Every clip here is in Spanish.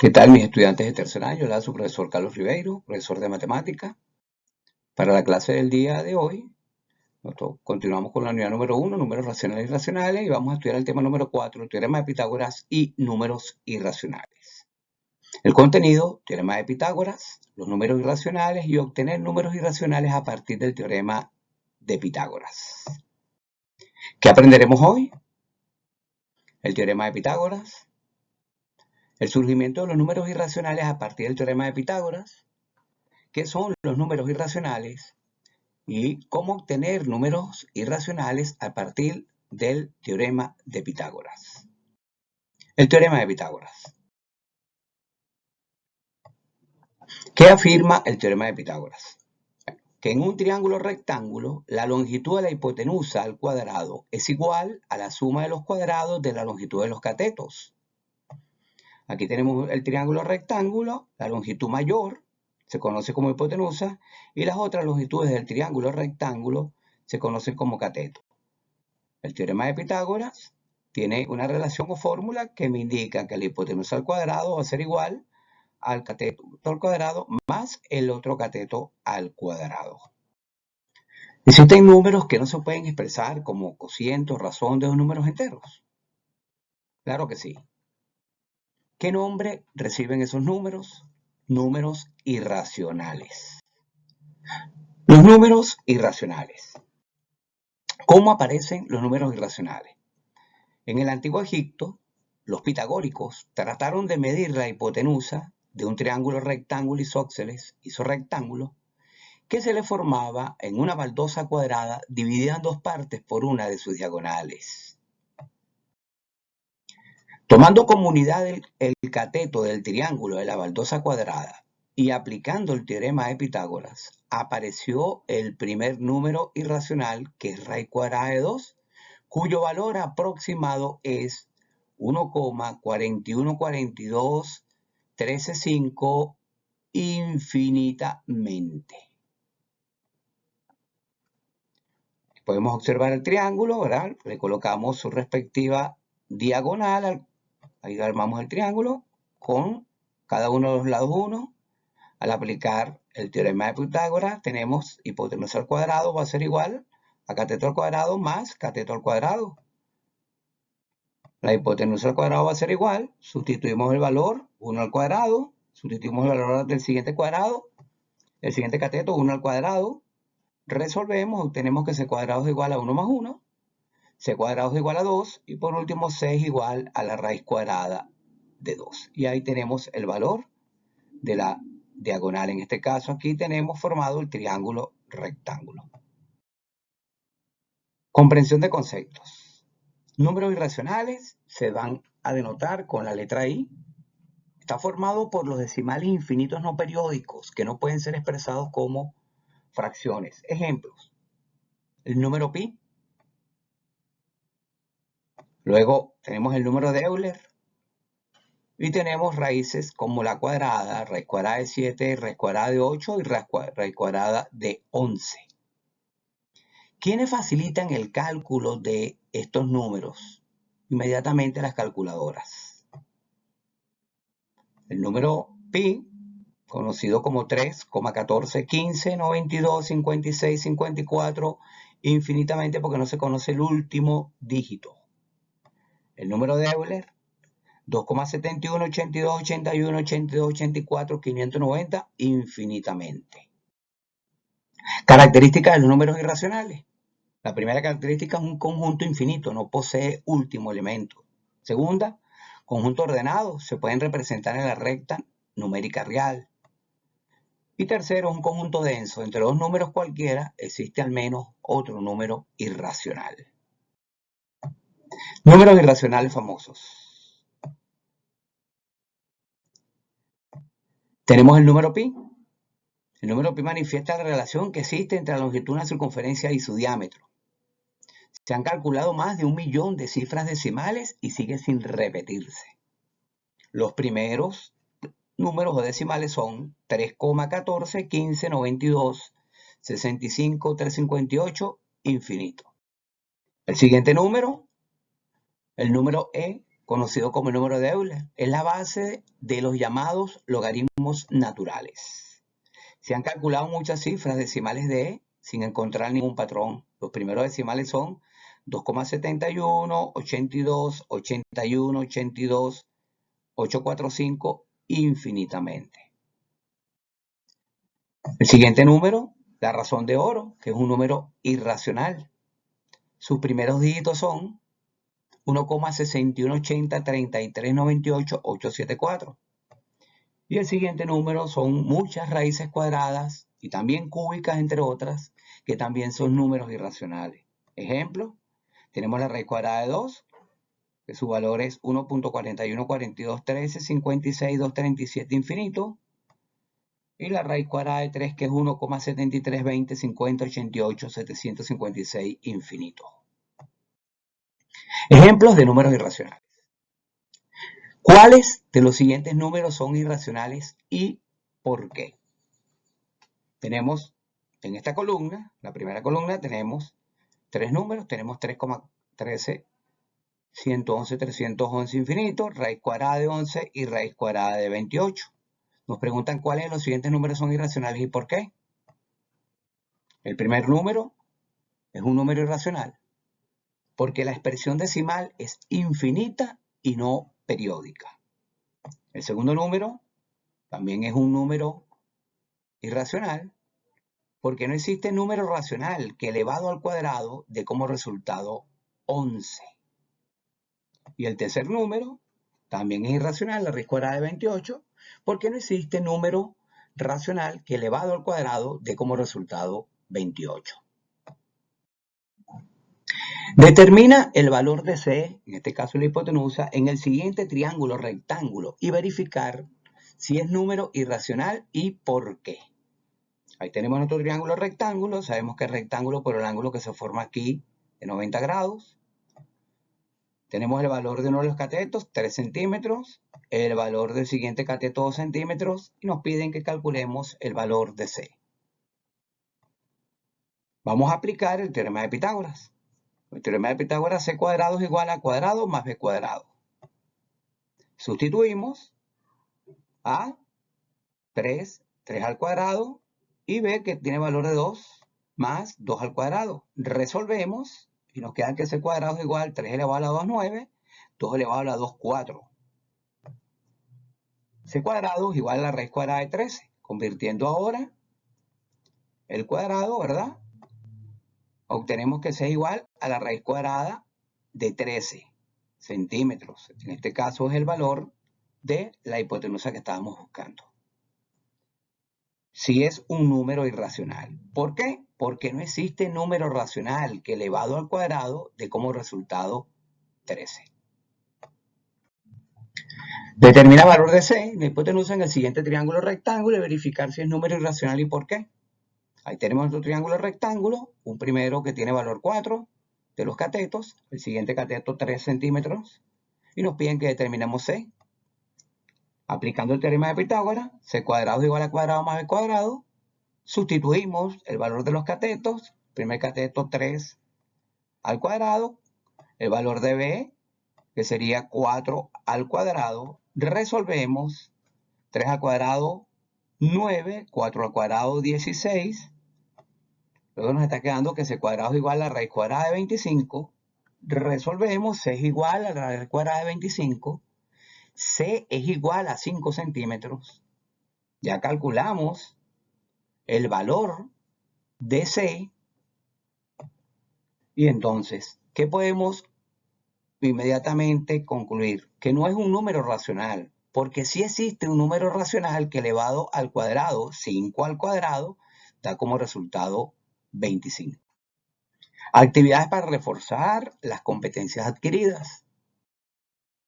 ¿Qué tal, mis estudiantes de tercer año? Hola, su profesor Carlos Ribeiro, profesor de matemática. Para la clase del día de hoy, nosotros continuamos con la unidad número 1, números racionales y irracionales, y vamos a estudiar el tema número 4, teorema de Pitágoras y números irracionales. El contenido, teorema de Pitágoras, los números irracionales y obtener números irracionales a partir del teorema de Pitágoras. ¿Qué aprenderemos hoy? El teorema de Pitágoras, el surgimiento de los números irracionales a partir del teorema de Pitágoras, qué son los números irracionales y cómo obtener números irracionales a partir del teorema de Pitágoras. El teorema de Pitágoras. ¿Qué afirma el teorema de Pitágoras? Que en un triángulo rectángulo, la longitud de la hipotenusa al cuadrado es igual a la suma de los cuadrados de la longitud de los catetos. Aquí tenemos el triángulo rectángulo, la longitud mayor se conoce como hipotenusa y las otras longitudes del triángulo rectángulo se conocen como cateto. El teorema de Pitágoras tiene una relación o fórmula que me indica que la hipotenusa al cuadrado va a ser igual al cateto al cuadrado más el otro cateto al cuadrado. ¿Existen números que no se pueden expresar como cocientes o razón de los números enteros? Claro que sí. ¿Qué nombre reciben esos números? Números irracionales. Los números irracionales. ¿Cómo aparecen los números irracionales? En el Antiguo Egipto, los pitagóricos trataron de medir la hipotenusa de un triángulo rectángulo isorrectángulo que se le formaba en una baldosa cuadrada dividida en dos partes por una de sus diagonales. Tomando como unidad el cateto del triángulo de la baldosa cuadrada y aplicando el teorema de Pitágoras, apareció el primer número irracional, que es raíz cuadrada de 2, cuyo valor aproximado es 1,414213,5 infinitamente. Podemos observar el triángulo, ¿verdad? Le colocamos su respectiva diagonal. Ahí armamos el triángulo con cada uno de los lados 1. Al aplicar el teorema de Pitágoras, tenemos hipotenusa al cuadrado va a ser igual a cateto al cuadrado más cateto al cuadrado. La hipotenusa al cuadrado va a ser igual, sustituimos el valor 1 al cuadrado, sustituimos el valor del siguiente cuadrado, el siguiente cateto 1 al cuadrado, resolvemos, obtenemos que c cuadrado es igual a 1 más 1, c cuadrado es igual a 2 y por último c es igual a la raíz cuadrada de 2. Y ahí tenemos el valor de la diagonal. En este caso aquí tenemos formado el triángulo rectángulo. Comprensión de conceptos. Números irracionales se van a denotar con la letra I. Está formado por los decimales infinitos no periódicos que no pueden ser expresados como fracciones. Ejemplos. El número pi. Luego tenemos el número de Euler. Y tenemos raíces como la cuadrada, raíz cuadrada de 7, raíz cuadrada de 8 y raíz cuadrada de 11. ¿Quiénes facilitan el cálculo de estos números? Inmediatamente las calculadoras. El número pi, conocido como 3,1415925654, infinitamente porque no se conoce el último dígito. El número de Euler, 2,7182818284 infinitamente. Características de los números irracionales. La primera característica es un conjunto infinito, no posee último elemento. Segunda, conjunto ordenado, se pueden representar en la recta numérica real. Y tercero, un conjunto denso. Entre dos números cualquiera existe al menos otro número irracional. Números irracionales famosos. Tenemos el número pi. El número pi manifiesta la relación que existe entre la longitud de una circunferencia y su diámetro. Se han calculado más de 1 millón de cifras decimales y sigue sin repetirse. Los primeros números o decimales son 3,14159265,358 infinito. El siguiente número, el número e, conocido como el número de Euler. Es la base de los llamados logaritmos naturales. Se han calculado muchas cifras decimales de E sin encontrar ningún patrón. Los primeros decimales son 2,71, 82, 81, 82, 845, infinitamente. El siguiente número, la razón de oro, que es un número irracional. Sus primeros dígitos son 1,6180, 3398, 874. Y el siguiente número son muchas raíces cuadradas y también cúbicas, entre otras, que también son números irracionales. Ejemplo, tenemos la raíz cuadrada de 2, que su valor es 1.41, 42, 13, 56, 237 infinito. Y la raíz cuadrada de 3, que es 1,73, 20, 50, 88, 756 infinito. Ejemplos de números irracionales. ¿Cuáles de los siguientes números son irracionales y por qué? Tenemos en esta columna, la primera columna, tenemos tres números. Tenemos 3,13, 111, 311 infinito, raíz cuadrada de 11 y raíz cuadrada de 28. Nos preguntan cuáles de los siguientes números son irracionales y por qué. El primer número es un número irracional porque la expresión decimal es infinita y no periódica. El segundo número también es un número irracional porque no existe número racional que elevado al cuadrado dé como resultado 11. Y el tercer número también es irracional, la raíz cuadrada de 28, porque no existe número racional que elevado al cuadrado dé como resultado 28. Determina el valor de C, en este caso la hipotenusa, en el siguiente triángulo rectángulo y verificar si es número irracional y por qué. Ahí tenemos nuestro triángulo rectángulo. Sabemos que es rectángulo por el ángulo que se forma aquí de 90 grados. Tenemos el valor de uno de los catetos, 3 centímetros. El valor del siguiente cateto, 2 centímetros. Y nos piden que calculemos el valor de C. Vamos a aplicar el teorema de Pitágoras. El teorema de Pitágoras, C cuadrado es igual a cuadrado más B cuadrado. Sustituimos a 3 al cuadrado y B, que tiene valor de 2, más 2 al cuadrado. Resolvemos y nos queda que C cuadrado es igual a 3 elevado a la 2, 9, 2 elevado a la 2, 4. C cuadrado es igual a la raíz cuadrada de 13, convirtiendo ahora el cuadrado, ¿verdad? Obtenemos que C es igual a la raíz cuadrada de 13 centímetros. En este caso es el valor de la hipotenusa que estábamos buscando. Si es un número irracional. ¿Por qué? Porque no existe número racional que elevado al cuadrado dé como resultado 13. Determina valor de C, la hipotenusa en el siguiente triángulo rectángulo y verificar si es número irracional y por qué. Ahí tenemos nuestro triángulo rectángulo, un primero que tiene valor 4 de los catetos, el siguiente cateto 3 centímetros, y nos piden que determinemos C. Aplicando el teorema de Pitágoras, C cuadrado es igual a cuadrado más B cuadrado, sustituimos el valor de los catetos, primer cateto 3 al cuadrado, el valor de B, que sería 4 al cuadrado, resolvemos 3 al cuadrado 9, 4 al cuadrado 16, luego nos está quedando que C cuadrado es igual a la raíz cuadrada de 25, resolvemos, C es igual a la raíz cuadrada de 25, C es igual a 5 centímetros, ya calculamos el valor de C, y entonces, ¿qué podemos inmediatamente concluir? Que no es un número racional, porque sí existe un número racional que elevado al cuadrado, 5 al cuadrado, da como resultado 25. Actividades para reforzar las competencias adquiridas.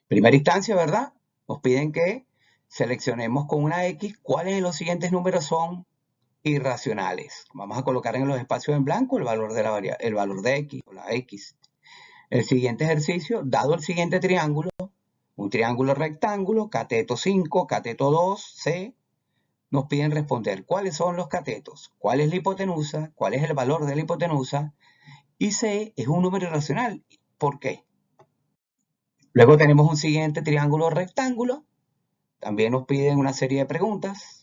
Primera instancia, ¿verdad? Nos piden que seleccionemos con una X cuáles de los siguientes números son irracionales. Vamos a colocar en los espacios en blanco el valor de el valor de X o la X. El siguiente ejercicio, dado el siguiente triángulo, un triángulo rectángulo, cateto 5, cateto 2, C, nos piden responder cuáles son los catetos, cuál es la hipotenusa, cuál es el valor de la hipotenusa, y C es un número irracional. ¿Por qué? Luego tenemos un siguiente triángulo rectángulo. También nos piden una serie de preguntas.